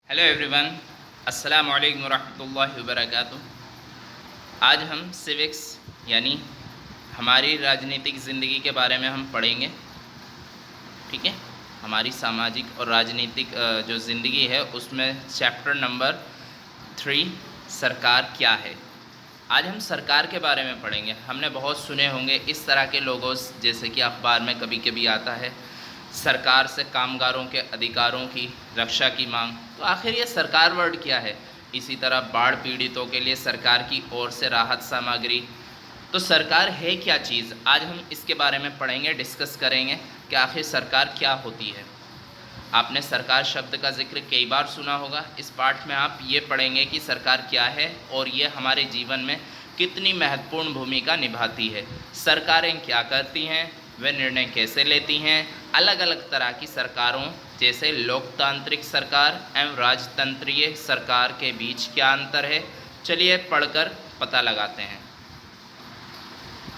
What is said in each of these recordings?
Hello everyone, अस्सलाम वालेकुम रहमतुल्लाहि व बरकातुहू। आज हम सिविक्स यानी हमारी राजनीतिक ज़िंदगी के बारे में हम पढ़ेंगे। ठीक है, हमारी सामाजिक और राजनीतिक जो ज़िंदगी है उसमें चैप्टर नंबर 3 सरकार क्या है। आज हम सरकार के बारे में पढ़ेंगे। हमने बहुत सुने होंगे इस तरह के लोगोस, जैसे कि अखबार में कभी कभी आता है सरकार से कामगारों के अधिकारों की रक्षा की मांग। तो आखिर ये सरकार वर्ड क्या है। इसी तरह बाढ़ पीड़ितों के लिए सरकार की ओर से राहत सामग्री। तो सरकार है क्या चीज़, आज हम इसके बारे में पढ़ेंगे, डिस्कस करेंगे कि आखिर सरकार क्या होती है। आपने सरकार शब्द का जिक्र कई बार सुना होगा। इस पाठ में आप ये पढ़ेंगे कि सरकार क्या है और ये हमारे जीवन में कितनी महत्वपूर्ण भूमिका निभाती है। सरकारें क्या करती हैं, वे निर्णय कैसे लेती हैं, अलग अलग तरह की सरकारों जैसे लोकतांत्रिक सरकार एवं राजतंत्रीय सरकार के बीच क्या अंतर है, चलिए पढ़कर पता लगाते हैं।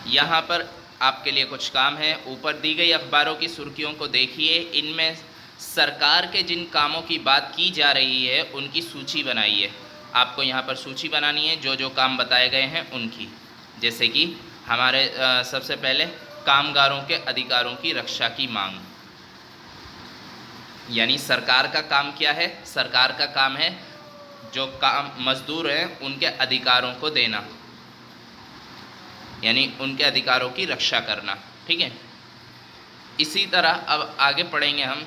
यहाँ पर आपके लिए कुछ काम है। ऊपर दी गई अखबारों की सुर्खियों को देखिए। इनमें सरकार के जिन कामों की बात की जा रही है उनकी सूची बनाइए। आपको यहाँ पर सूची बनानी है जो जो काम बताए गए हैं उनकी। जैसे कि हमारे सबसे पहले कामगारों के अधिकारों की रक्षा की मांग। यानी सरकार का काम क्या है। सरकार का काम है जो काम मजदूर हैं उनके अधिकारों को देना, यानी उनके अधिकारों की रक्षा करना। ठीक है, इसी तरह अब आगे पढ़ेंगे हम।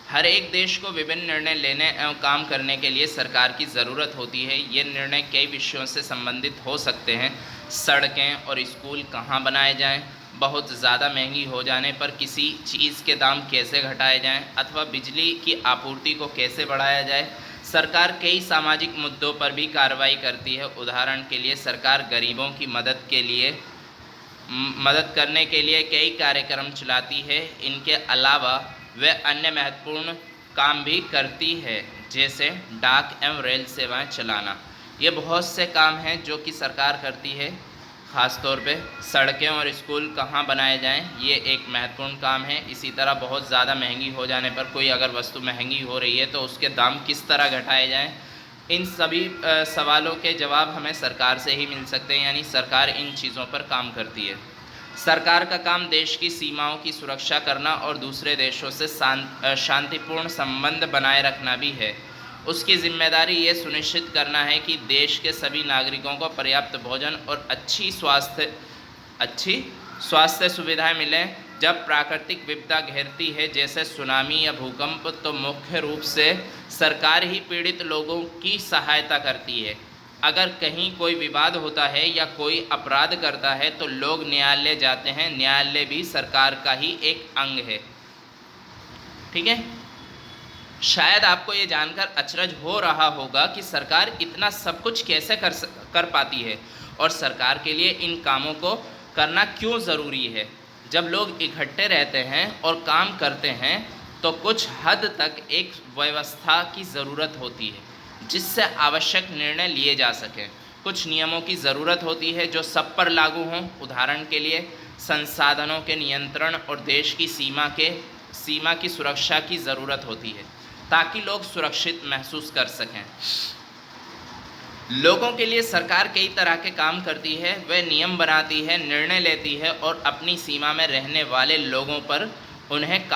हर एक देश को विभिन्न निर्णय लेने एवं काम करने के लिए सरकार की ज़रूरत होती है। ये निर्णय कई विषयों से संबंधित हो सकते हैं। सड़कें और स्कूल कहाँ बनाए जाएं, बहुत ज़्यादा महंगी हो जाने पर किसी चीज़ के दाम कैसे घटाए जाएं, अथवा बिजली की आपूर्ति को कैसे बढ़ाया जाए। सरकार कई सामाजिक मुद्दों पर भी कार्रवाई करती है। उदाहरण के लिए सरकार गरीबों की मदद करने के लिए कई कार्यक्रम चलाती है। इनके अलावा वे अन्य महत्वपूर्ण काम भी करती है, जैसे डाक एवं रेल सेवाएं चलाना। ये बहुत से काम हैं जो कि सरकार करती है। ख़ास तौर पे सड़कें और स्कूल कहाँ बनाए जाएं, ये एक महत्वपूर्ण काम है। इसी तरह बहुत ज़्यादा महंगी हो जाने पर, कोई अगर वस्तु महंगी हो रही है तो उसके दाम किस तरह घटाए जाएं, इन सभी सवालों के जवाब हमें सरकार से ही मिल सकते हैं। यानी सरकार इन चीज़ों पर काम करती है। सरकार का काम देश की सीमाओं की सुरक्षा करना और दूसरे देशों से शांतिपूर्ण संबंध बनाए रखना भी है। उसकी जिम्मेदारी ये सुनिश्चित करना है कि देश के सभी नागरिकों को पर्याप्त भोजन और अच्छी स्वास्थ्य सुविधाएं मिलें। जब प्राकृतिक विपदा घेरती है जैसे सुनामी या भूकंप, तो मुख्य रूप से सरकार ही पीड़ित लोगों की सहायता करती है। अगर कहीं कोई विवाद होता है या कोई अपराध करता है तो लोग न्यायालय जाते हैं। न्यायालय भी सरकार का ही एक अंग है। ठीक है, शायद आपको ये जानकर अचरज हो रहा होगा कि सरकार इतना सब कुछ कैसे कर पाती है और सरकार के लिए इन कामों को करना क्यों ज़रूरी है। जब लोग इकट्ठे रहते हैं और काम करते हैं तो कुछ हद तक एक व्यवस्था की ज़रूरत होती है जिससे आवश्यक निर्णय लिए जा सकें। कुछ नियमों की ज़रूरत होती है जो सब पर लागू हों। उदाहरण के लिए संसाधनों के नियंत्रण और देश की सीमा की सुरक्षा की ज़रूरत होती है ताकि लोग सुरक्षित महसूस कर सकें। लोगों के लिए सरकार कई तरह के काम करती है। वह नियम बनाती है, निर्णय लेती है और अपनी सीमा में रहने वाले लोगों पर उन्हें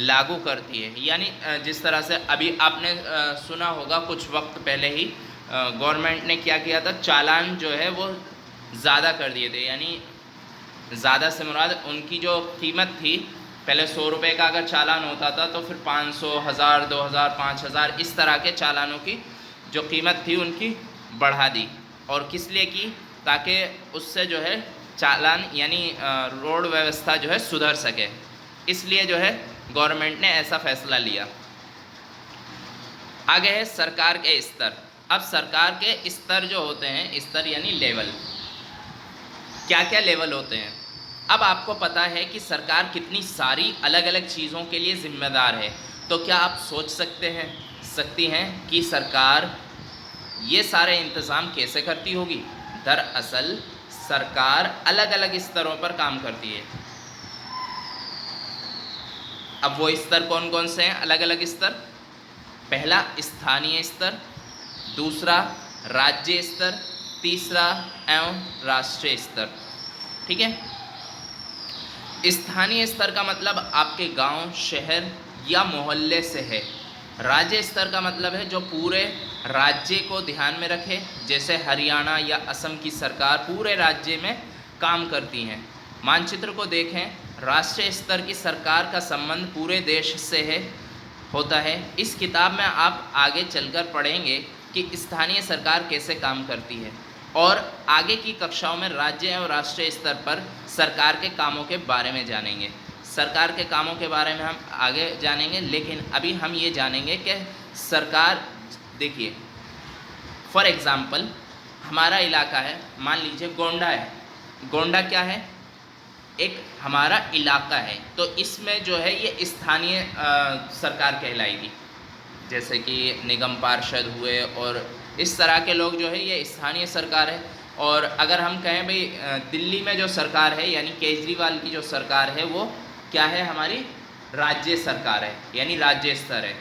लागू करती है। यानी जिस तरह से अभी आपने सुना होगा कुछ वक्त पहले ही गवर्नमेंट ने क्या किया था, चालान जो है वो ज़्यादा कर दिए थे। यानी ज़्यादा से मुराद उनकी जो कीमत थी, पहले 100 रुपये का अगर चालान होता था तो फिर 500, 1000, 2000, 5000 इस तरह के चालानों की जो कीमत थी उनकी बढ़ा दी। और किस लिए की, ताकि उससे जो है चालान यानी रोड व्यवस्था जो है सुधर सके। इसलिए जो है गवर्नमेंट ने ऐसा फैसला लिया। आगे है सरकार के स्तर। अब सरकार के स्तर जो होते हैं, स्तर यानी लेवल, क्या क्या लेवल होते हैं। अब आपको पता है कि सरकार कितनी सारी अलग अलग चीज़ों के लिए जिम्मेदार है। तो क्या आप सोच सकती हैं कि सरकार ये सारे इंतज़ाम कैसे करती होगी। दरअसल सरकार अलग अलग स्तरों पर काम करती है। अब वो स्तर कौन कौन से हैं, अलग अलग स्तर। पहला स्थानीय स्तर, दूसरा राज्य स्तर, तीसरा एवं राष्ट्रीय स्तर। ठीक है। स्थानीय स्तर का मतलब आपके गांव, शहर या मोहल्ले से है। राज्य स्तर का मतलब है जो पूरे राज्य को ध्यान में रखे, जैसे हरियाणा या असम की सरकार पूरे राज्य में काम करती हैं। मानचित्र को देखें, राष्ट्रीय स्तर की सरकार का संबंध पूरे देश से होता है। इस किताब में आप आगे चलकर पढ़ेंगे कि स्थानीय सरकार कैसे काम करती है, और आगे की कक्षाओं में राज्य एवं राष्ट्रीय स्तर पर सरकार के कामों के बारे में जानेंगे। सरकार के कामों के बारे में हम आगे जानेंगे, लेकिन अभी हम ये जानेंगे कि सरकार, देखिए फॉर एग्ज़ाम्पल हमारा इलाका है, मान लीजिए गोंडा है। गोंडा क्या है? एक हमारा इलाका है, तो इसमें जो है ये स्थानीय सरकार कहलाएगी, जैसे कि निगम पार्षद हुए और इस तरह के लोग जो है ये स्थानीय सरकार है। और अगर हम कहें भाई दिल्ली में जो सरकार है यानी केजरीवाल की जो सरकार है वो क्या है? हमारी राज्य सरकार है, यानी राज्य स्तर है।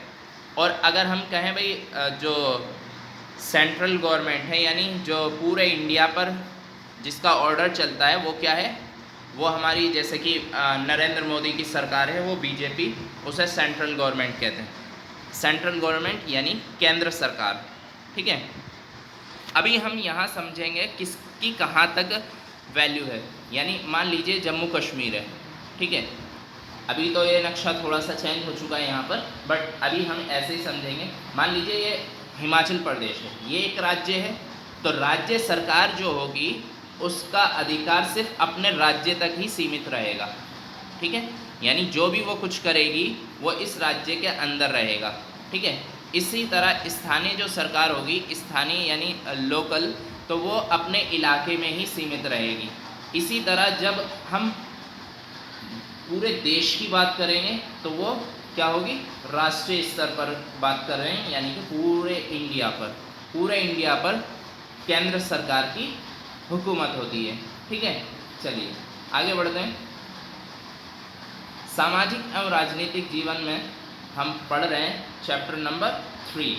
और अगर हम कहें भाई जो सेंट्रल गवर्नमेंट है, यानी जो पूरे इंडिया पर जिसका ऑर्डर चलता है, वो क्या है? वो हमारी, जैसे कि नरेंद्र मोदी की सरकार है, वो बीजेपी, उसे सेंट्रल गवर्नमेंट कहते हैं। सेंट्रल गवर्नमेंट यानी केंद्र सरकार। ठीक है। अभी हम यहाँ समझेंगे किसकी कहाँ तक वैल्यू है। यानी मान लीजिए जम्मू कश्मीर है, ठीक है। अभी तो ये नक्शा थोड़ा सा चेंज हो चुका है यहाँ पर, बट अभी हम ऐसे ही समझेंगे। मान लीजिए ये हिमाचल प्रदेश है, ये एक राज्य है, तो राज्य सरकार जो होगी उसका अधिकार सिर्फ अपने राज्य तक ही सीमित रहेगा। ठीक है। यानी जो भी वो कुछ करेगी वो इस राज्य के अंदर रहेगा। ठीक है। इसी तरह स्थानीय जो सरकार होगी, स्थानीय यानी लोकल, तो वो अपने इलाके में ही सीमित रहेगी। इसी तरह जब हम पूरे देश की बात करेंगे तो वो क्या होगी? राष्ट्रीय स्तर पर बात कर रहे हैं, यानी कि पूरे इंडिया पर केंद्र सरकार की हुकूमत होती है। ठीक है। चलिए आगे बढ़ते हैं। सामाजिक एवं राजनीतिक जीवन में हम पढ़ रहे हैं चैप्टर नंबर 3,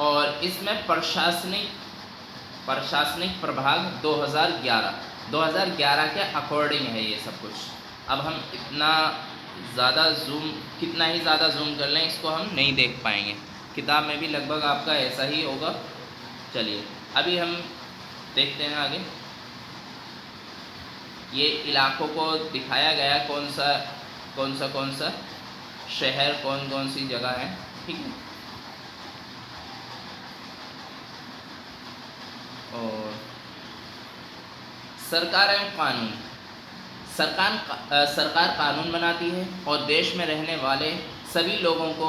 और इसमें प्रशासनिक प्रभाग 2011 के अकॉर्डिंग है ये सब कुछ। अब हम कितना ही ज़्यादा जूम कर लें, इसको हम नहीं देख पाएंगे। किताब में भी लगभग आपका ऐसा ही होगा। चलिए अभी हम देखते हैं आगे। ये इलाकों को दिखाया गया, कौन सा शहर, कौन सी जगह है। ठीक है। और सरकार एवं कानून। सरकार कानून बनाती है और देश में रहने वाले सभी लोगों को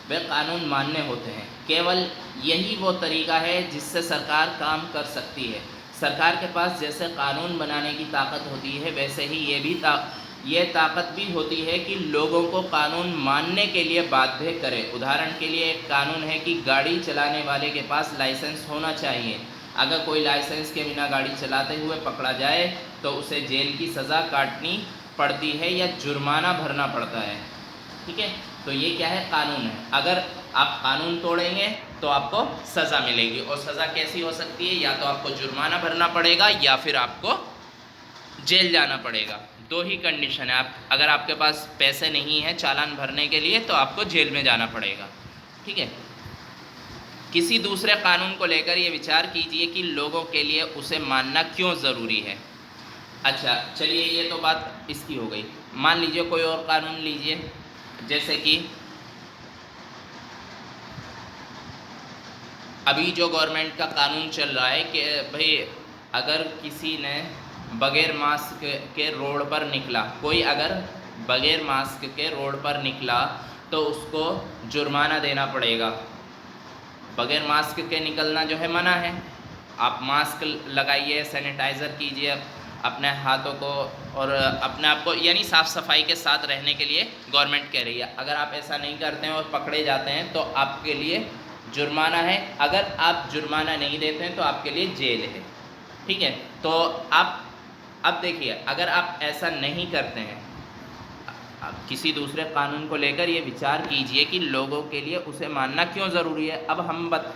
वे कानून मानने होते हैं। केवल यही वो तरीका है जिससे सरकार काम कर सकती है। सरकार के पास जैसे कानून बनाने की ताकत होती है, वैसे ही ये ताकत भी होती है कि लोगों को कानून मानने के लिए बाध्य करे। उदाहरण के लिए एक कानून है कि गाड़ी चलाने वाले के पास लाइसेंस होना चाहिए। अगर कोई लाइसेंस के बिना गाड़ी चलाते हुए पकड़ा जाए तो उसे जेल की सज़ा काटनी पड़ती है या जुर्माना भरना पड़ता है। ठीक है। तो ये क्या है? कानून है। अगर आप कानून तोड़ेंगे तो आपको सज़ा मिलेगी, और सज़ा कैसी हो सकती है? या तो आपको जुर्माना भरना पड़ेगा या फिर आपको जेल जाना पड़ेगा। दो ही कंडीशन है। अगर आपके पास पैसे नहीं हैं चालान भरने के लिए तो आपको जेल में जाना पड़ेगा। ठीक है। किसी दूसरे कानून को लेकर ये विचार कीजिए कि लोगों के लिए उसे मानना क्यों ज़रूरी है। अच्छा चलिए, ये तो बात इसकी हो गई। मान लीजिए कोई और कानून लीजिए, जैसे कि अभी जो गवर्नमेंट का कानून चल रहा है कि भाई अगर किसी ने बगैर मास्क के रोड पर निकला, कोई अगर बगैर मास्क के रोड पर निकला तो उसको जुर्माना देना पड़ेगा। बगैर मास्क के निकलना जो है मना है। आप मास्क लगाइए, सैनिटाइज़र कीजिए अपने हाथों को और अपने आप को, यानी साफ़ सफाई के साथ रहने के लिए गवर्नमेंट कह रही है। अगर आप ऐसा नहीं करते हैं और पकड़े जाते हैं तो आपके लिए जुर्माना है। अगर आप जुर्माना नहीं देते हैं तो आपके लिए जेल है। ठीक है। तो आप अब देखिए, अगर आप ऐसा नहीं करते हैं, अब किसी दूसरे कानून को लेकर ये विचार कीजिए कि लोगों के लिए उसे मानना क्यों ज़रूरी है। अब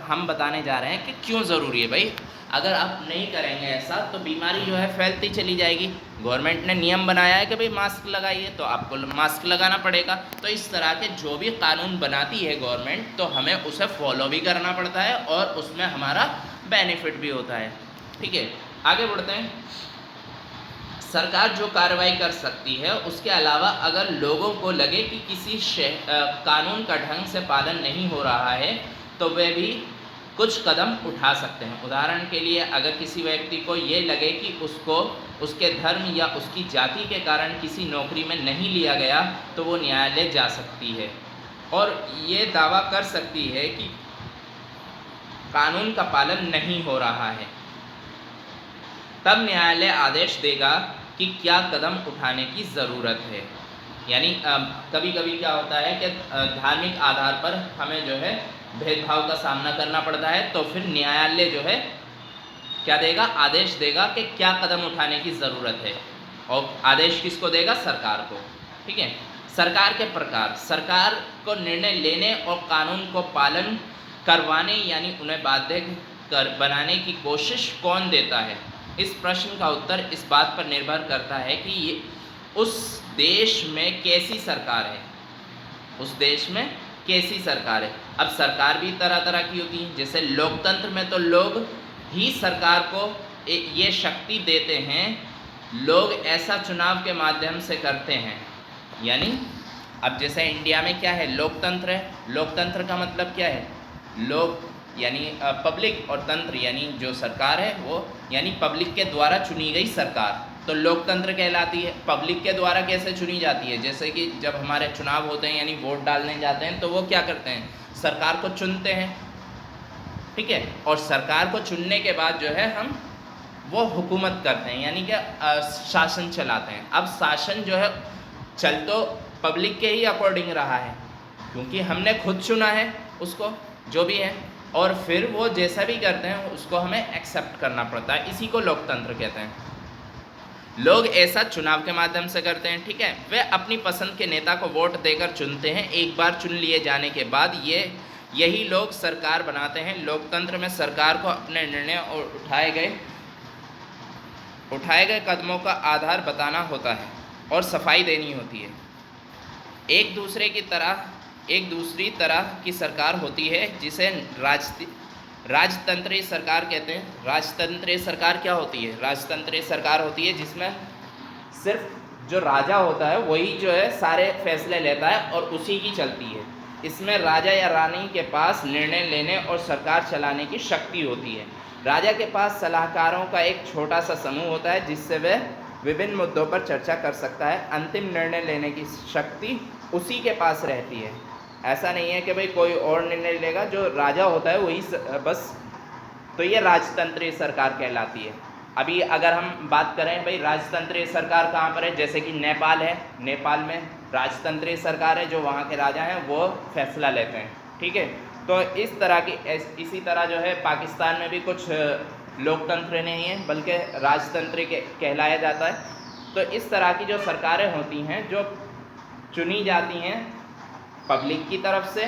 हम बताने जा रहे हैं कि क्यों ज़रूरी है। भाई अगर आप नहीं करेंगे ऐसा तो बीमारी जो है फैलती चली जाएगी। गवर्नमेंट ने नियम बनाया है कि भाई मास्क लगाइए, तो आपको मास्क लगाना पड़ेगा। तो इस तरह के जो भी कानून बनाती है गवर्नमेंट, तो हमें उसे फॉलो भी करना पड़ता है और उसमें हमारा बेनिफिट भी होता है। ठीक है, आगे बढ़ते हैं। सरकार जो कार्रवाई कर सकती है, उसके अलावा अगर लोगों को लगे कि किसी कानून का ढंग से पालन नहीं हो रहा है, तो वे भी कुछ कदम उठा सकते हैं। उदाहरण के लिए अगर किसी व्यक्ति को ये लगे कि उसको उसके धर्म या उसकी जाति के कारण किसी नौकरी में नहीं लिया गया, तो वो न्यायालय जा सकती है और ये दावा कर सकती है कि कानून का पालन नहीं हो रहा है। तब न्यायालय आदेश देगा कि क्या कदम उठाने की ज़रूरत है। यानी कभी कभी क्या होता है कि धार्मिक आधार पर हमें जो है भेदभाव का सामना करना पड़ता है, तो फिर न्यायालय जो है क्या देगा, आदेश देगा कि क्या कदम उठाने की ज़रूरत है। और आदेश किसको देगा, सरकार को। ठीक है, सरकार के प्रकार, सरकार को निर्णय लेने और कानून को पालन करवाने यानी उन्हें बाध्य बनाने की कोशिश कौन देता है। इस प्रश्न का उत्तर इस बात पर निर्भर करता है कि ये उस देश में कैसी सरकार है, उस देश में कैसी सरकार है। अब सरकार भी तरह तरह की होती है। जैसे लोकतंत्र में तो लोग ही सरकार को ये शक्ति देते हैं, लोग ऐसा चुनाव के माध्यम से करते हैं। यानी अब जैसे इंडिया में क्या है, लोकतंत्र है। लोकतंत्र का मतलब क्या है, लोग यानी पब्लिक, और तंत्र यानी जो सरकार है वो यानी पब्लिक के द्वारा चुनी गई सरकार, तो लोकतंत्र कहलाती है। पब्लिक के द्वारा कैसे चुनी जाती है, जैसे कि जब हमारे चुनाव होते हैं यानी वोट डालने जाते हैं, तो वो क्या करते हैं, सरकार को चुनते हैं। ठीक है, और सरकार को चुनने के बाद जो है हम वो हुकूमत करते हैं, यानी कि शासन चलाते हैं। अब शासन जो है चल तो पब्लिक के ही अकॉर्डिंग रहा है, क्योंकि हमने खुद चुना है उसको, जो भी है, और फिर वो जैसा भी करते हैं उसको हमें एक्सेप्ट करना पड़ता है। इसी को लोकतंत्र कहते हैं। लोग ऐसा चुनाव के माध्यम से करते हैं। ठीक है, वे अपनी पसंद के नेता को वोट देकर चुनते हैं। एक बार चुन लिए जाने के बाद यही लोग सरकार बनाते हैं। लोकतंत्र में सरकार को अपने निर्णय और उठाए गए कदमों का आधार बताना होता है और सफाई देनी होती है। एक दूसरी तरह की सरकार होती है जिसे राजतंत्रीय सरकार कहते हैं। राजतंत्रीय सरकार क्या होती है, राजतंत्रीय सरकार होती है जिसमें सिर्फ जो राजा होता है वही जो है सारे फैसले लेता है और उसी की चलती है। इसमें राजा या रानी के पास निर्णय लेने और सरकार चलाने की शक्ति होती है। राजा के पास सलाहकारों का एक छोटा सा समूह होता है जिससे वह विभिन्न मुद्दों पर चर्चा कर सकता है। अंतिम निर्णय लेने की शक्ति उसी के पास रहती है। ऐसा नहीं है कि भाई कोई और निर्णय लेगा, जो राजा होता है वही बस। तो ये राजतंत्रीय सरकार कहलाती है। अभी अगर हम बात करें भाई राजतंत्रीय सरकार कहाँ पर है, जैसे कि नेपाल है, नेपाल में राजतंत्रीय सरकार है, जो वहाँ के राजा हैं वो फैसला लेते हैं। ठीक है, तो इस तरह की इसी तरह जो है पाकिस्तान में भी कुछ लोकतंत्र नहीं है बल्कि राजतंत्र कहलाया जाता है। तो इस तरह की जो सरकारें होती हैं जो चुनी जाती हैं पब्लिक की तरफ से,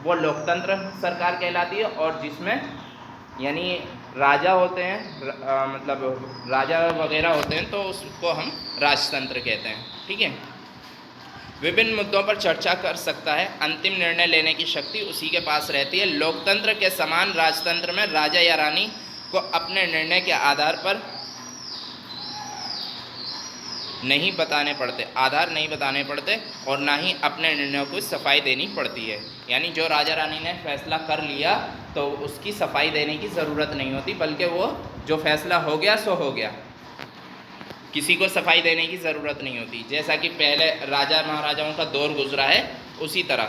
वो लोकतंत्र सरकार कहलाती है। और जिसमें यानी राजा होते हैं, मतलब राजा वगैरह होते हैं, तो उसको हम राजतंत्र कहते हैं। ठीक है, विभिन्न मुद्दों पर चर्चा कर सकता है। अंतिम निर्णय लेने की शक्ति उसी के पास रहती है। लोकतंत्र के समान राजतंत्र में राजा या रानी को अपने निर्णय के आधार नहीं बताने पड़ते और ना ही अपने निर्णयों को सफाई देनी पड़ती है। यानी जो राजा रानी ने फैसला कर लिया तो उसकी सफाई देने की ज़रूरत नहीं होती, बल्कि वो जो फैसला हो गया सो हो गया, किसी को सफाई देने की ज़रूरत नहीं होती। जैसा कि पहले राजा महाराजाओं का दौर गुजरा है उसी तरह।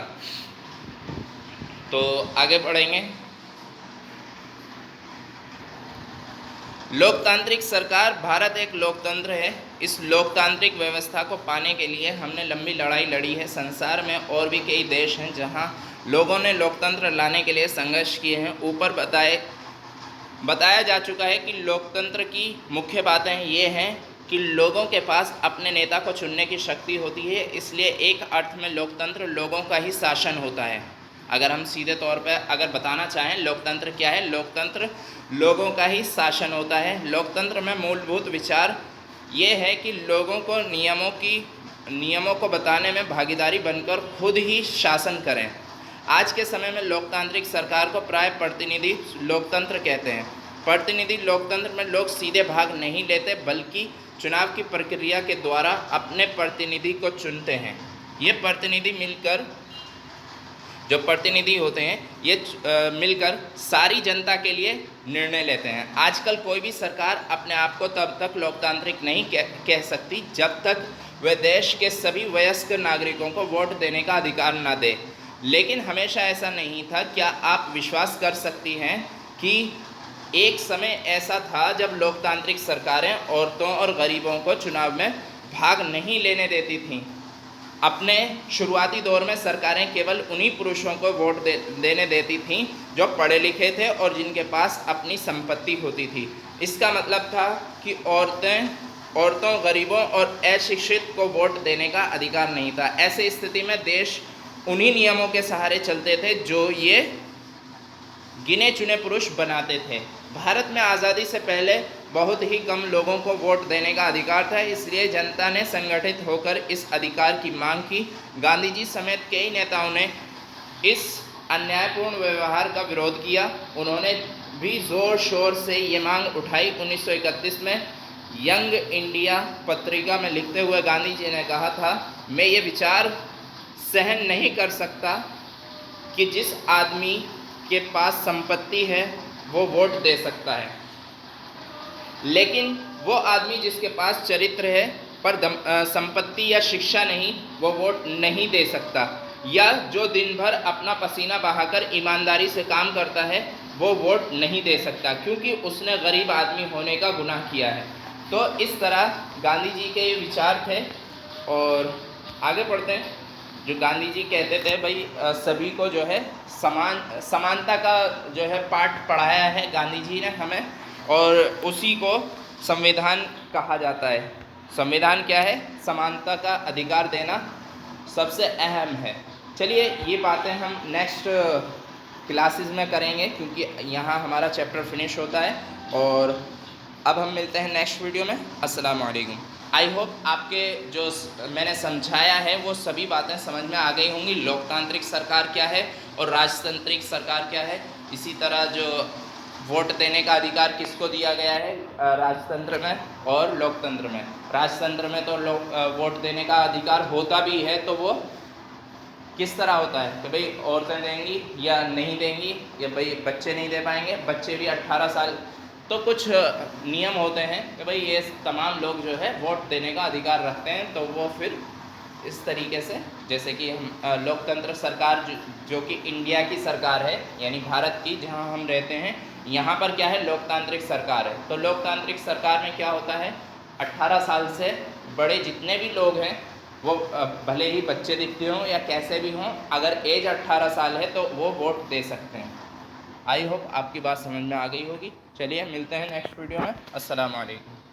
तो आगे बढ़ेंगे। लोकतांत्रिक सरकार, भारत एक लोकतंत्र है। इस लोकतांत्रिक व्यवस्था को पाने के लिए हमने लंबी लड़ाई लड़ी है। संसार में और भी कई देश हैं जहां लोगों ने लोकतंत्र लाने के लिए संघर्ष किए हैं। ऊपर बताया जा चुका है कि लोकतंत्र की मुख्य बातें ये हैं कि लोगों के पास अपने नेता को चुनने की शक्ति होती है, इसलिए एक अर्थ में लोकतंत्र लोगों का ही शासन होता है। अगर हम सीधे तौर पर अगर बताना चाहें लोकतंत्र क्या है, लोकतंत्र लोगों का ही शासन होता है। लोकतंत्र में मूलभूत विचार ये है कि लोगों को नियमों को बताने में भागीदारी बनकर खुद ही शासन करें। आज के समय में लोकतांत्रिक सरकार को प्राय प्रतिनिधि लोकतंत्र कहते हैं। प्रतिनिधि लोकतंत्र में लोग सीधे भाग नहीं लेते, बल्कि चुनाव की प्रक्रिया के द्वारा अपने प्रतिनिधि को चुनते हैं। ये प्रतिनिधि मिलकर जो प्रतिनिधि होते हैं ये मिलकर सारी जनता के लिए निर्णय लेते हैं। आजकल कोई भी सरकार अपने आप को तब तक लोकतांत्रिक नहीं कह सकती जब तक वह देश के सभी वयस्क नागरिकों को वोट देने का अधिकार न दे। लेकिन हमेशा ऐसा नहीं था। क्या आप विश्वास कर सकती हैं कि एक समय ऐसा था जब लोकतांत्रिक सरकारें औरतों और गरीबों को चुनाव में भाग नहीं लेने देती थीं। अपने शुरुआती दौर में सरकारें केवल उन्हीं पुरुषों को वोट देने देती थीं जो पढ़े लिखे थे और जिनके पास अपनी संपत्ति होती थी। इसका मतलब था कि औरतों, गरीबों और अशिक्षित को वोट देने का अधिकार नहीं था। ऐसी स्थिति में देश उन्हीं नियमों के सहारे चलते थे जो ये गिने चुने पुरुष बनाते थे। भारत में आज़ादी से पहले बहुत ही कम लोगों को वोट देने का अधिकार था, इसलिए जनता ने संगठित होकर इस अधिकार की मांग की। गांधी जी समेत कई नेताओं ने इस अन्यायपूर्ण व्यवहार का विरोध किया। उन्होंने भी ज़ोर शोर से ये मांग उठाई। 1931 में यंग इंडिया पत्रिका में लिखते हुए गांधी जी ने कहा था, मैं ये विचार सहन नहीं कर सकता कि जिस आदमी के पास संपत्ति है वो वोट दे सकता है, लेकिन वो आदमी जिसके पास चरित्र है पर संपत्ति या शिक्षा नहीं, वो वोट नहीं दे सकता। या जो दिन भर अपना पसीना बहाकर ईमानदारी से काम करता है वो वोट नहीं दे सकता, क्योंकि उसने गरीब आदमी होने का गुनाह किया है। तो इस तरह गांधी जी के ये विचार थे। और आगे पढ़ते हैं। जो गांधी जी कहते थे भाई सभी को जो है समानता का जो है पाठ पढ़ाया है गांधी जी ने हमें, और उसी को संविधान कहा जाता है। संविधान क्या है? समानता का अधिकार देना सबसे अहम है। चलिए ये बातें हम नेक्स्ट क्लासेस में करेंगे, क्योंकि यहाँ हमारा चैप्टर फिनिश होता है। और अब हम मिलते हैं नेक्स्ट वीडियो में। अस्सलाम वालेकुम। आई होप आपके जो मैंने समझाया है वो सभी बातें समझ में आ गई होंगी। लोकतांत्रिक सरकार क्या है और राजतांत्रिक सरकार क्या है। इसी तरह जो वोट देने का अधिकार किसको दिया गया है राजतंत्र में और लोकतंत्र में। राजतंत्र में तो वोट देने का अधिकार होता भी है, तो वो किस तरह होता है कि भाई औरतें देंगी या नहीं देंगी, या भाई बच्चे नहीं दे पाएंगे, बच्चे भी 18 साल। तो कुछ नियम होते हैं कि भाई ये तमाम लोग जो है वोट देने का अधिकार रखते हैं। तो वो फिर इस तरीके से, जैसे कि हम लोकतंत्र सरकार जो कि इंडिया की सरकार है, यानी भारत की, जहां हम रहते हैं, यहाँ पर क्या है? लोकतांत्रिक सरकार है। तो लोकतांत्रिक सरकार में क्या होता है? 18 साल से बड़े जितने भी लोग हैं, वो भले ही बच्चे दिखते हों या कैसे भी हों, अगर एज 18 साल है तो वो वोट दे सकते हैं। आई होप आपकी बात समझ में आ गई होगी। चलिए मिलते हैं नेक्स्ट वीडियो में। अस्सलाम वालेकुम।